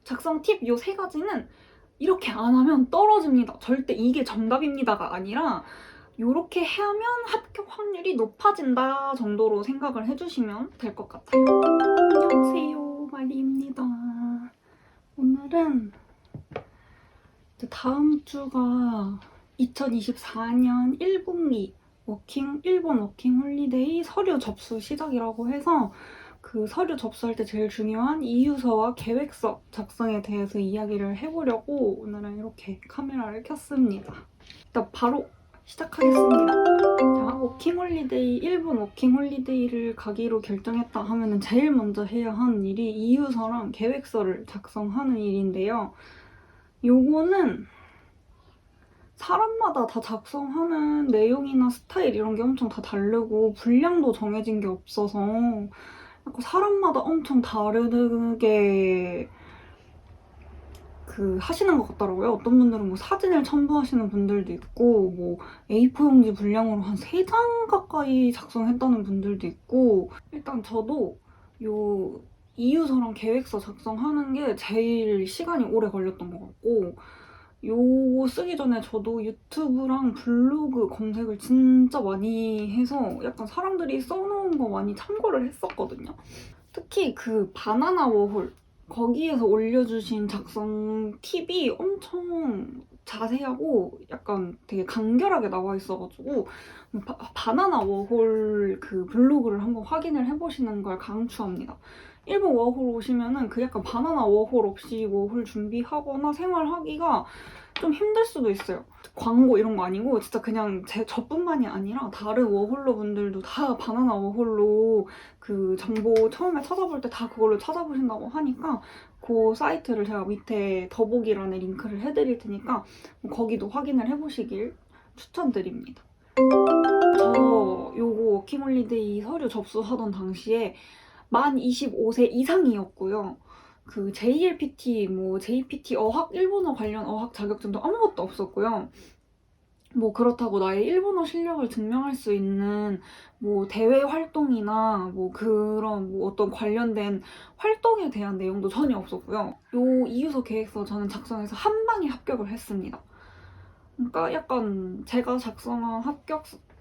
작성 팁 요 3가지는 이렇게 안 하면 떨어집니다. 절대 이게 정답입니다가 아니라 요렇게 하면 합격 확률이 높아진다 정도로 생각을 해주시면 될 것 같아요. 안녕하세요, 마리입니다. 오늘은 다음 주가 2024년 1분기 일본 워킹 홀리데이 서류 접수 시작이라고 해서 그 서류 접수할 때 제일 중요한 이유서와 계획서 작성에 대해서 이야기를 해보려고 오늘은 이렇게 카메라를 켰습니다. 일단 바로 시작하겠습니다. 자, 일본 워킹 홀리데이를 가기로 결정했다 하면은 제일 먼저 해야 하는 일이 이유서랑 계획서를 작성하는 일인데요. 요거는 사람마다 다 작성하는 내용이나 스타일 이런 게 엄청 다 다르고 분량도 정해진 게 없어서 약간 사람마다 엄청 다르게 하시는 것 같더라고요. 어떤 분들은 뭐 사진을 첨부하시는 분들도 있고 뭐 A4 용지 분량으로 한 3장 가까이 작성했다는 분들도 있고 일단 저도 요 이유서랑 계획서 작성하는 게 제일 시간이 오래 걸렸던 것 같고 요거 쓰기 전에 저도 유튜브랑 블로그 검색을 진짜 많이 해서 약간 사람들이 써놓은 거 많이 참고를 했었거든요. 특히 그 바나나 워홀 거기에서 올려주신 작성 팁이 엄청 자세하고 약간 되게 간결하게 나와 있어가지고 바나나 워홀 그 블로그를 한번 확인을 해보시는 걸 강추합니다. 일본 워홀 오시면은 그 약간 바나나 워홀 없이 워홀 준비하거나 생활하기가 좀 힘들 수도 있어요. 광고 이런 거 아니고 진짜 그냥 저뿐만이 아니라 다른 워홀러 분들도 다 바나나 워홀로 그 정보 처음에 찾아볼 때 다 그걸로 찾아보신다고 하니까 그 사이트를 제가 밑에 더보기란에 링크를 해드릴 테니까 거기도 확인을 해보시길 추천드립니다. 저 요거 워킹홀리데이 서류 접수하던 당시에 만 25세 이상이었고요. 그 JLPT, 뭐 JPT 어학, 일본어 관련 어학 자격증도 아무것도 없었고요. 뭐 그렇다고 나의 일본어 실력을 증명할 수 있는 뭐 대외 활동이나 뭐 그런 뭐 어떤 관련된 활동에 대한 내용도 전혀 없었고요. 요 이유서 계획서 저는 작성해서 한 방에 합격을 했습니다. 그러니까 약간 제가 작성한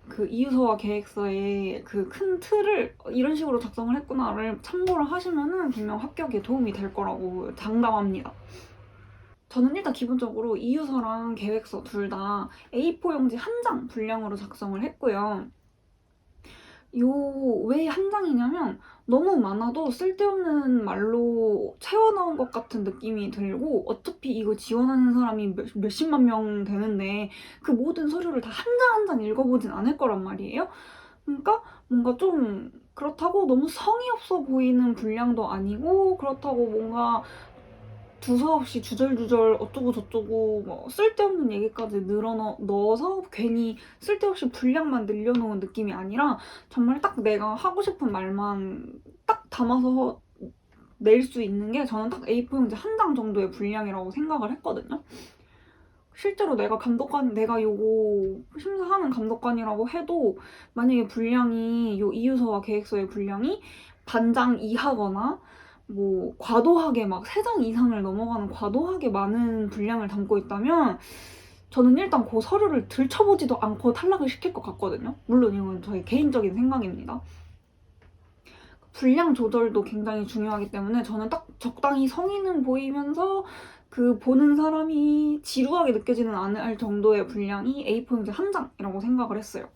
그 이유서와 계획서의 그 큰 틀을 이런 식으로 작성을 했구나를 참고를 하시면은 분명 합격에 도움이 될 거라고 장담합니다. 저는 일단 기본적으로 이유서랑 계획서 둘 다 A4 용지 한 장 분량으로 작성을 했고요. 왜 한 장이냐면 너무 많아도 쓸데없는 말로 채워넣은 것 같은 느낌이 들고 어차피 이거 지원하는 사람이 몇십만 명 되는데 그 모든 서류를 다 한 장 한 장 읽어보진 않을 거란 말이에요. 그러니까 뭔가 좀 그렇다고 너무 성의 없어 보이는 분량도 아니고 그렇다고 뭔가 두서없이 주절주절 어쩌고 저쩌고 뭐 쓸데없는 얘기까지 넣어서 괜히 쓸데없이 분량만 늘려놓은 느낌이 아니라 정말 딱 내가 하고 싶은 말만 딱 담아서 낼 수 있는 게 저는 딱 A4 용지 한 장 정도의 분량이라고 생각을 했거든요. 실제로 내가 요거 심사하는 감독관이라고 해도 만약에 분량이 요 이유서와 계획서의 분량이 반장 이하거나 뭐 과도하게 막 3장 이상을 넘어가는 과도하게 많은 분량을 담고 있다면 저는 일단 그 서류를 들춰보지도 않고 탈락을 시킬 것 같거든요. 물론 이건 저의 개인적인 생각입니다. 분량 조절도 굉장히 중요하기 때문에 저는 딱 적당히 성의는 보이면서 그 보는 사람이 지루하게 느껴지는 않을 정도의 분량이 A4 용지 한 장이라고 생각을 했어요.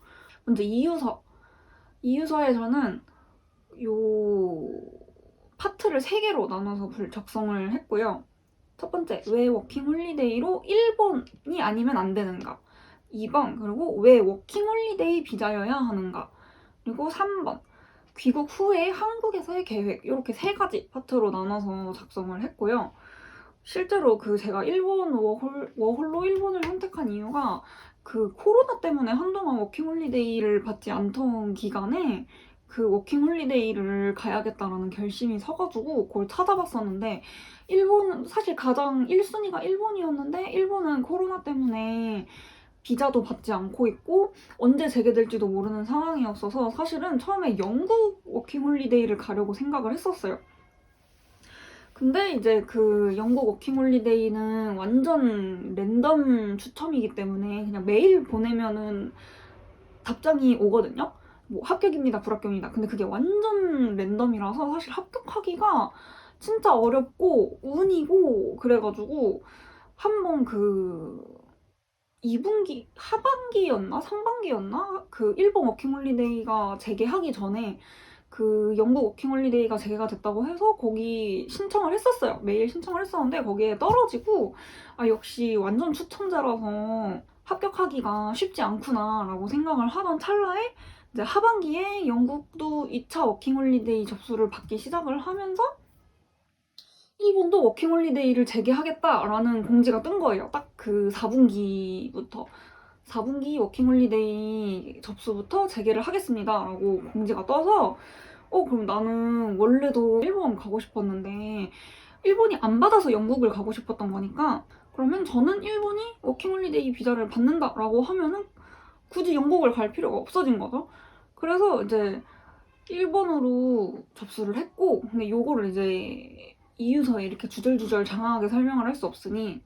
먼저 이유서에 저는 요 파트를 3개로 나눠서 작성을 했고요. 첫 번째, 왜 워킹 홀리데이로 일본이 아니면 안 되는가? 2번, 그리고 왜 워킹 홀리데이 비자여야 하는가? 그리고 3번, 귀국 후에 한국에서의 계획. 이렇게 3가지 파트로 나눠서 작성을 했고요. 실제로 제가 일본 워홀로 일본을 선택한 이유가 그 코로나 때문에 한동안 워킹 홀리데이를 받지 않던 기간에 그 워킹 홀리데이를 가야겠다라는 결심이 서가지고 그걸 찾아봤었는데 일본은 사실 가장 1순위가 일본이었는데 일본은 코로나 때문에 비자도 받지 않고 있고 언제 재개될지도 모르는 상황이었어서 사실은 처음에 영국 워킹 홀리데이를 가려고 생각을 했었어요. 근데 이제 그 영국 워킹홀리데이는 완전 랜덤 추첨이기 때문에 그냥 메일 보내면은 답장이 오거든요. 뭐 합격입니다, 불합격입니다. 근데 그게 완전 랜덤이라서 사실 합격하기가 진짜 어렵고 운이고 그래가지고 한번 그 2분기 하반기였나 상반기였나 그 일본 워킹홀리데이가 재개하기 전에 그 영국 워킹홀리데이가 재개가 됐다고 해서 거기 신청을 했었어요. 메일 신청을 했었는데 거기에 떨어지고 아 역시 완전 추천자라서 합격하기가 쉽지 않구나라고 생각을 하던 찰나에 이제 하반기에 영국도 2차 워킹홀리데이 접수를 받기 시작을 하면서 일본도 워킹홀리데이를 재개하겠다라는 공지가 뜬 거예요. 딱 그 4분기부터. 4분기 워킹홀리데이 접수부터 재개를 하겠습니다라고 공지가 떠서 그럼 나는 원래도 일본 가고 싶었는데 일본이 안 받아서 영국을 가고 싶었던 거니까 그러면 저는 일본이 워킹홀리데이 비자를 받는다라고 하면은 굳이 영국을 갈 필요가 없어진 거죠. 그래서 이제 일본으로 접수를 했고 근데 요거를 이제 이유서에 이렇게 주절주절 장황하게 설명을 할 수 없으니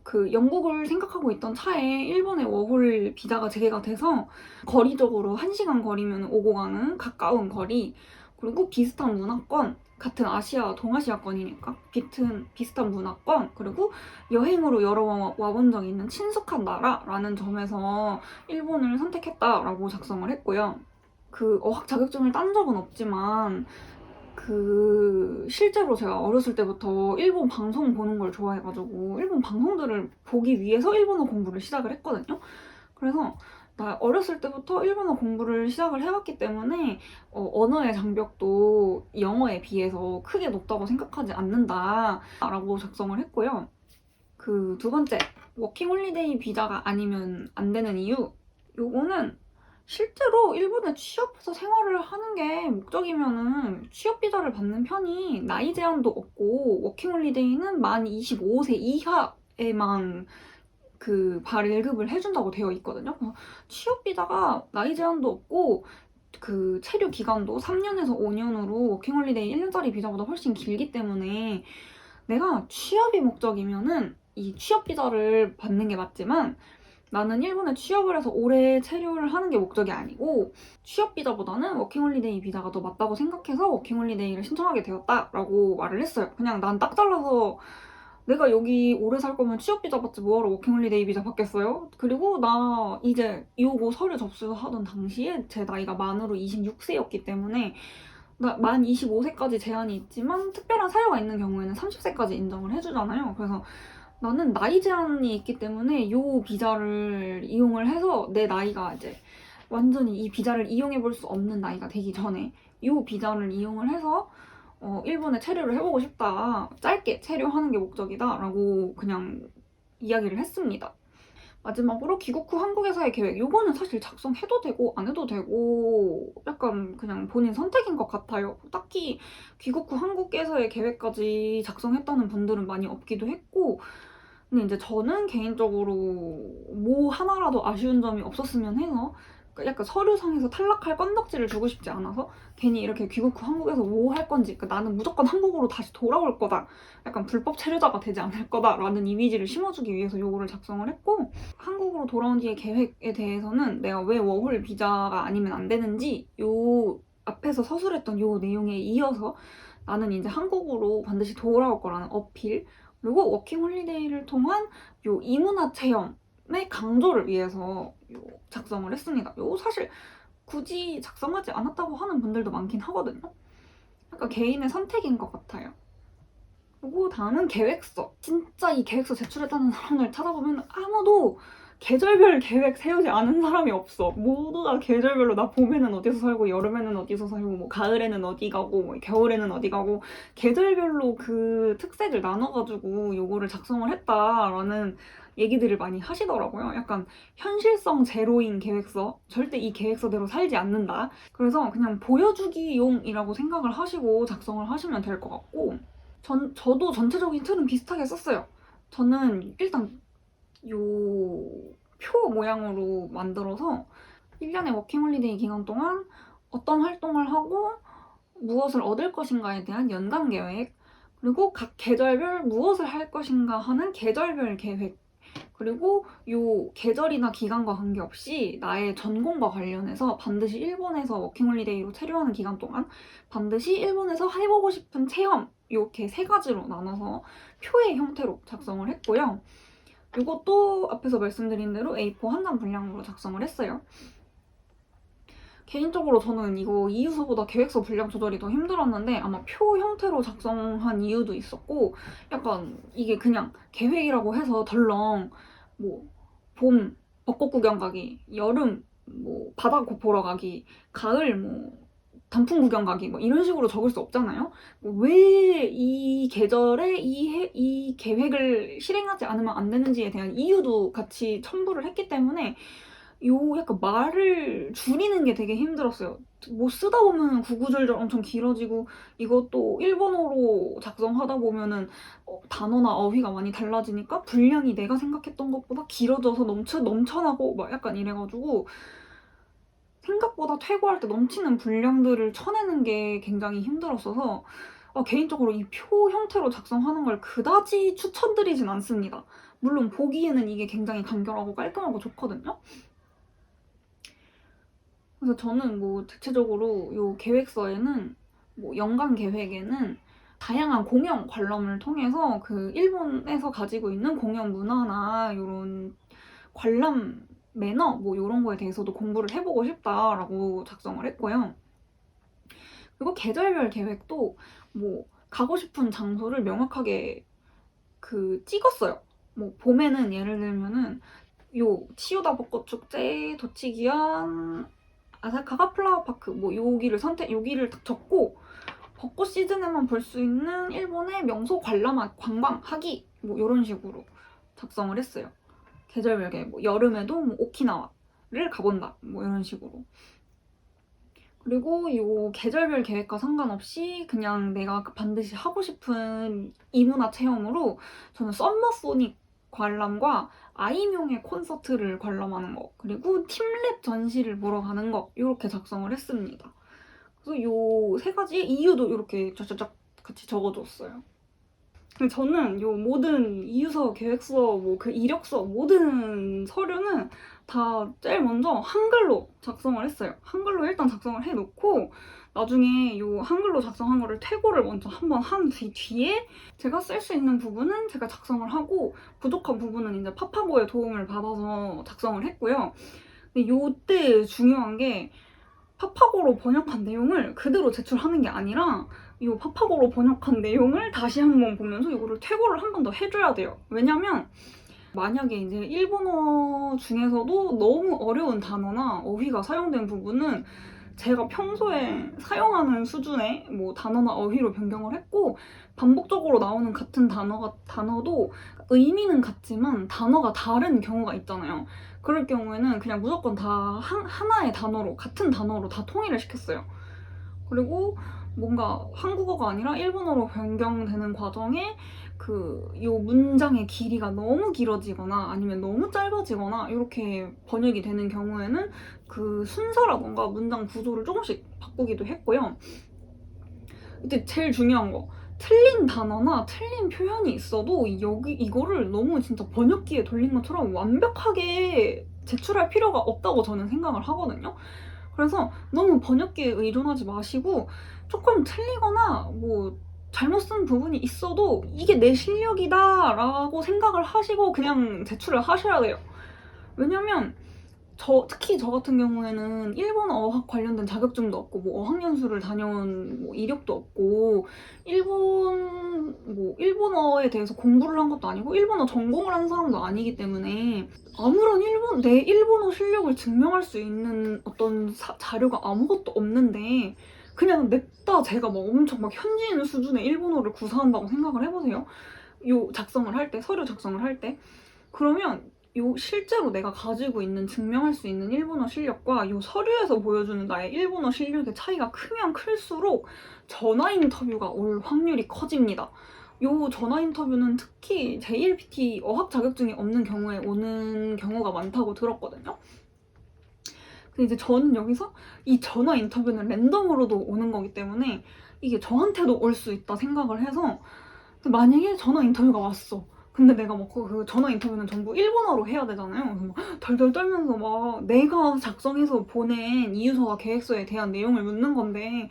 그 영국을 생각하고 있던 차에 일본의 워홀 비자가 재개가 돼서 거리적으로 1시간 거리면 오고 가는 가까운 거리 그리고 비슷한 문화권 같은 아시아 동아시아권이니까 비슷한 문화권 그리고 여행으로 여러 번 와본 적이 있는 친숙한 나라라는 점에서 일본을 선택했다라고 작성을 했고요. 그 어학 자격증을 딴 적은 없지만 그 실제로 제가 어렸을 때부터 일본 방송 보는 걸 좋아해가지고 일본 방송들을 보기 위해서 일본어 공부를 시작을 했거든요. 그래서 나 어렸을 때부터 일본어 공부를 시작을 해왔기 때문에 언어의 장벽도 영어에 비해서 크게 높다고 생각하지 않는다라고 작성을 했고요. 그 두 번째, 워킹홀리데이 비자가 아니면 안 되는 이유. 요거는 실제로 일본에 취업해서 생활을 하는 게 목적이면은 취업 비자를 받는 편이 나이 제한도 없고 워킹홀리데이는 만 25세 이하에만 그 발급을 해준다고 되어 있거든요. 그래서 취업 비자가 나이 제한도 없고 그 체류 기간도 3년에서 5년으로 워킹홀리데이 1년짜리 비자보다 훨씬 길기 때문에 내가 취업이 목적이면은 이 취업 비자를 받는 게 맞지만 나는 일본에 취업을 해서 오래 체류를 하는 게 목적이 아니고 취업 비자보다는 워킹홀리데이 비자가 더 맞다고 생각해서 워킹홀리데이를 신청하게 되었다라고 말을 했어요. 그냥 난 딱 잘라서 내가 여기 오래 살 거면 취업 비자 받지 뭐하러 워킹홀리데이 비자 받겠어요? 그리고 나 이제 요거 서류 접수하던 당시에 제 나이가 만으로 26세였기 때문에 만 25세까지 제한이 있지만 특별한 사유가 있는 경우에는 30세까지 인정을 해주잖아요. 그래서 나는 나이 제한이 있기 때문에 요 비자를 이용을 해서 내 나이가 이제 완전히 이 비자를 이용해 볼 수 없는 나이가 되기 전에 요 비자를 이용을 해서 일본에 체류를 해보고 싶다. 짧게 체류하는 게 목적이다. 라고 그냥 이야기를 했습니다. 마지막으로 귀국 후 한국에서의 계획. 요거는 사실 작성해도 되고 안 해도 되고 약간 그냥 본인 선택인 것 같아요. 딱히 귀국 후 한국에서의 계획까지 작성했다는 분들은 많이 없기도 했고 근데 이제 저는 개인적으로 뭐 하나라도 아쉬운 점이 없었으면 해서 약간 서류상에서 탈락할 건덕지를 주고 싶지 않아서 괜히 이렇게 귀국 후 한국에서 뭐 할 건지 나는 무조건 한국으로 다시 돌아올 거다 약간 불법 체류자가 되지 않을 거다라는 이미지를 심어주기 위해서 요거를 작성을 했고 한국으로 돌아온 뒤의 계획에 대해서는 내가 왜 워홀 비자가 아니면 안 되는지 요 앞에서 서술했던 요 내용에 이어서 나는 이제 한국으로 반드시 돌아올 거라는 어필 그리고 워킹홀리데이를 통한 요 이문화 체험의 강조를 위해서 요 작성을 했습니다. 요 사실 굳이 작성하지 않았다고 하는 분들도 많긴 하거든요. 약간 개인의 선택인 것 같아요. 그리고 다음은 계획서. 진짜 이 계획서 제출했다는 사람을 찾아보면 아무도 계절별 계획 세우지 않은 사람이 없어. 모두 다 계절별로 나 봄에는 어디서 살고 여름에는 어디서 살고 뭐 가을에는 어디 가고 뭐 겨울에는 어디 가고 계절별로 그 특색을 나눠가지고 요거를 작성을 했다라는 얘기들을 많이 하시더라고요. 약간 현실성 제로인 계획서. 절대 이 계획서대로 살지 않는다. 그래서 그냥 보여주기용이라고 생각을 하시고 작성을 하시면 될 것 같고 저도 전체적인 틀은 비슷하게 썼어요. 저는 일단 요 표 모양으로 만들어서 1년의 워킹홀리데이 기간 동안 어떤 활동을 하고 무엇을 얻을 것인가에 대한 연간 계획 그리고 각 계절별 무엇을 할 것인가 하는 계절별 계획, 그리고 요 계절이나 기간과 관계없이 나의 전공과 관련해서 반드시 일본에서 워킹홀리데이로 체류하는 기간 동안 반드시 일본에서 해보고 싶은 체험, 이렇게 3가지로 나눠서 표의 형태로 작성을 했고요. 이것도 앞에서 말씀드린 대로 A4 한 장 분량으로 작성을 했어요. 개인적으로 저는 이거 이유서보다 계획서 분량 조절이 더 힘들었는데 아마 표 형태로 작성한 이유도 있었고, 약간 이게 그냥 계획이라고 해서 덜렁 뭐 봄 벚꽃 구경 가기, 여름 뭐 바다 보러 가기, 가을 뭐 단풍 구경 가기 뭐 이런 식으로 적을 수 없잖아요. 왜 이 계절에 이 계획을 실행하지 않으면 안 되는지에 대한 이유도 같이 첨부를 했기 때문에 요 약간 말을 줄이는 게 되게 힘들었어요. 뭐 쓰다 보면 구구절절 엄청 길어지고, 이것도 일본어로 작성하다 보면은 단어나 어휘가 많이 달라지니까 분량이 내가 생각했던 것보다 길어져서 넘쳐나고 막 약간 이래가지고 생각보다 퇴고할 때 넘치는 분량들을 쳐내는 게 굉장히 힘들었어서 개인적으로 이 표 형태로 작성하는 걸 그다지 추천드리진 않습니다. 물론 보기에는 이게 굉장히 간결하고 깔끔하고 좋거든요. 그래서 저는 뭐 대체적으로 요 계획서에는 뭐 연간 계획에는 다양한 공연 관람을 통해서 그 일본에서 가지고 있는 공연 문화나 요런 관람 매너 뭐 요런 거에 대해서도 공부를 해보고 싶다라고 작성을 했고요. 그리고 계절별 계획도 뭐 가고 싶은 장소를 명확하게 찍었어요. 뭐 봄에는 예를 들면은 요 치요다 벚꽃 축제, 도치기현, 아사카가 플라워파크 뭐 여기를 딱 적고 벚꽃 시즌에만 볼 수 있는 일본의 명소 관광하기 뭐 이런 식으로 작성을 했어요. 계절별계 뭐 여름에도 뭐 오키나와를 가본다 뭐 이런 식으로. 그리고 이 계절별 계획과 상관없이 그냥 내가 반드시 하고 싶은 이문화 체험으로 저는 썸머소닉 관람과 아이명의 콘서트를 관람하는 거, 그리고 팀랩 전시를 보러 가는 거 이렇게 작성을 했습니다. 그래서 이 3가지 이유도 이렇게 쫙쫙쫙 같이 적어줬어요. 저는 요 모든 이유서, 계획서, 뭐 그 이력서 모든 서류는 다 제일 먼저 한글로 작성을 했어요. 한글로 일단 작성을 해놓고 나중에 요 한글로 작성한 거를 퇴고를 먼저 한번 한 뒤에 제가 쓸 수 있는 부분은 제가 작성을 하고 부족한 부분은 이제 파파고의 도움을 받아서 작성을 했고요. 근데 요때 중요한 게 파파고로 번역한 내용을 그대로 제출하는 게 아니라 이 파파고로 번역한 내용을 다시 한번 보면서 이거를 퇴고를 한 번 더 해줘야 돼요. 왜냐면 만약에 이제 일본어 중에서도 너무 어려운 단어나 어휘가 사용된 부분은 제가 평소에 사용하는 수준의 뭐 단어나 어휘로 변경을 했고, 반복적으로 나오는 같은 단어도 의미는 같지만 단어가 다른 경우가 있잖아요. 그럴 경우에는 그냥 무조건 다 하나의 단어로, 같은 단어로 다 통일을 시켰어요. 그리고 뭔가 한국어가 아니라 일본어로 변경되는 과정에 요 문장의 길이가 너무 길어지거나 아니면 너무 짧아지거나 이렇게 번역이 되는 경우에는 그 순서라던가 문장 구조를 조금씩 바꾸기도 했고요. 이때 제일 중요한 거, 틀린 단어나 틀린 표현이 있어도 이거를 너무 진짜 번역기에 돌린 것처럼 완벽하게 제출할 필요가 없다고 저는 생각을 하거든요. 그래서 너무 번역기에 의존하지 마시고 조금 틀리거나 뭐 잘못 쓴 부분이 있어도 이게 내 실력이다 라고 생각을 하시고 그냥 제출을 하셔야 돼요. 왜냐면 특히 저 같은 경우에는 일본어 어학 관련된 자격증도 없고 뭐 어학연수를 다녀온 뭐 이력도 없고 일본어에 대해서 공부를 한 것도 아니고 일본어 전공을 한 사람도 아니기 때문에 아무런 내 일본어 실력을 증명할 수 있는 어떤 자료가 아무것도 없는데 그냥 냅다 제가 막 엄청 막 현지인 수준의 일본어를 구사한다고 생각을 해보세요. 서류 작성을 할 때 그러면 실제로 내가 가지고 있는 증명할 수 있는 일본어 실력과 서류에서 보여주는 나의 일본어 실력의 차이가 크면 클수록 전화 인터뷰가 올 확률이 커집니다. 전화 인터뷰는 특히 JLPT 어학 자격증이 없는 경우에 오는 경우가 많다고 들었거든요. 근데 이제 저는 여기서 이 전화 인터뷰는 랜덤으로도 오는 거기 때문에 이게 저한테도 올 수 있다 생각을 해서 근데 만약에 전화 인터뷰가 왔어. 근데 내가 막 그 전화 인터뷰는 전부 일본어로 해야 되잖아요. 그래서 막 덜덜 떨면서 막 내가 작성해서 보낸 이유서와 계획서에 대한 내용을 묻는 건데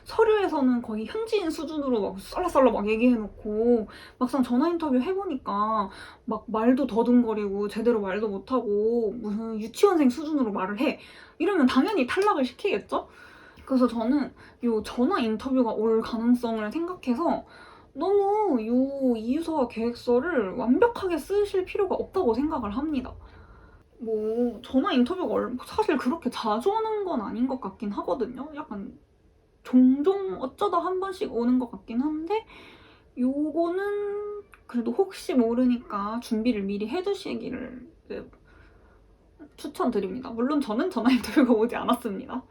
서류에서는 거의 현지인 수준으로 막 썰라썰라 막 얘기해놓고 막상 전화 인터뷰 해보니까 막 말도 더듬거리고 제대로 말도 못하고 무슨 유치원생 수준으로 말을 해. 이러면 당연히 탈락을 시키겠죠? 그래서 저는 이 전화 인터뷰가 올 가능성을 생각해서 너무 이 이유서와 계획서를 완벽하게 쓰실 필요가 없다고 생각을 합니다. 뭐 전화 인터뷰가 사실 그렇게 자주 오는 건 아닌 것 같긴 하거든요. 약간 종종 어쩌다 한 번씩 오는 것 같긴 한데 요거는 그래도 혹시 모르니까 준비를 미리 해두시기를 추천드립니다. 물론 저는 전화 인터뷰가 오지 않았습니다.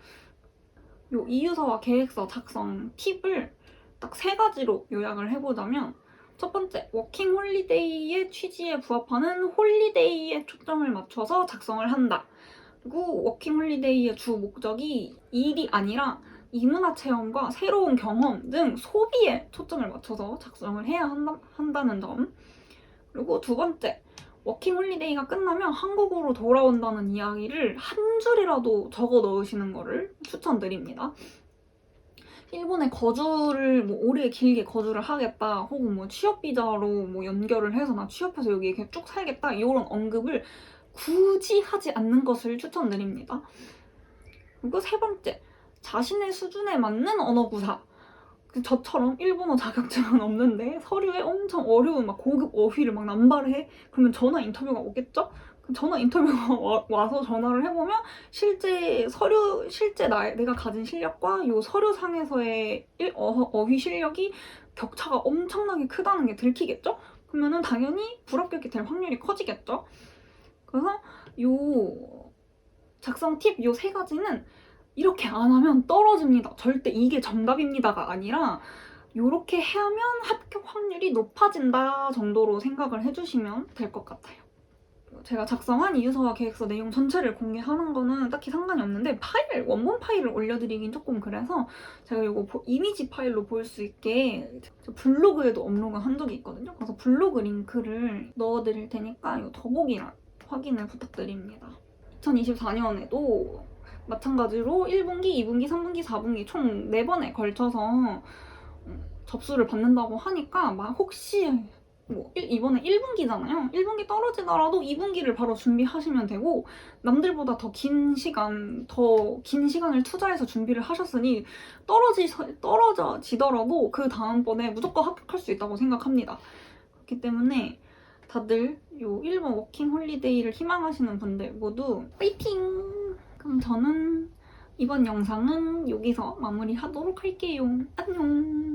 요 이유서와 계획서 작성 팁을 딱 3가지로 요약을 해보자면 첫 번째, 워킹 홀리데이의 취지에 부합하는 홀리데이에 초점을 맞춰서 작성을 한다. 그리고 워킹 홀리데이의 주 목적이 일이 아니라 이문화 체험과 새로운 경험 등 소비에 초점을 맞춰서 작성을 해야 한다는 점. 그리고 두 번째, 워킹 홀리데이가 끝나면 한국으로 돌아온다는 이야기를 한 줄이라도 적어 넣으시는 거를 추천드립니다. 일본에 거주를 뭐 오래 길게 거주를 하겠다 혹은 뭐 취업 비자로 뭐 연결을 해서 나 취업해서 여기 이렇게 쭉 살겠다 이런 언급을 굳이 하지 않는 것을 추천드립니다. 그리고 세 번째, 자신의 수준에 맞는 언어 구사. 저처럼 일본어 자격증은 없는데 서류에 엄청 어려운 막 고급 어휘를 막 남발해. 그러면 전화 인터뷰가 오겠죠? 전화 인터뷰가 와서 전화를 해보면 실제 내가 가진 실력과 요 서류상에서의 어휘 실력이 격차가 엄청나게 크다는 게 들키겠죠? 그러면은 당연히 불합격이 될 확률이 커지겠죠? 그래서 요 작성 팁 요 3가지는 이렇게 안 하면 떨어집니다. 절대 이게 정답입니다가 아니라 이렇게 하면 합격 확률이 높아진다 정도로 생각을 해주시면 될 것 같아요. 제가 작성한 이유서와 계획서 내용 전체를 공개하는 거는 딱히 상관이 없는데 원본 파일을 올려드리긴 조금 그래서 제가 이거 이미지 파일로 볼 수 있게 블로그에도 업로드한 적이 있거든요. 그래서 블로그 링크를 넣어드릴 테니까 이 더보기란 확인을 부탁드립니다. 2024년에도 마찬가지로 1분기, 2분기, 3분기, 4분기 총 4번에 걸쳐서 접수를 받는다고 하니까 막 혹시 뭐 이번에 1분기잖아요. 1분기 떨어지더라도 2분기를 바로 준비하시면 되고 남들보다 더 긴 시간을 투자해서 준비를 하셨으니 떨어지더라도 그 다음번에 무조건 합격할 수 있다고 생각합니다. 그렇기 때문에 다들 요 일본 워킹 홀리데이를 희망하시는 분들 모두 파이팅! 그럼 저는 이번 영상은 여기서 마무리하도록 할게요. 안녕!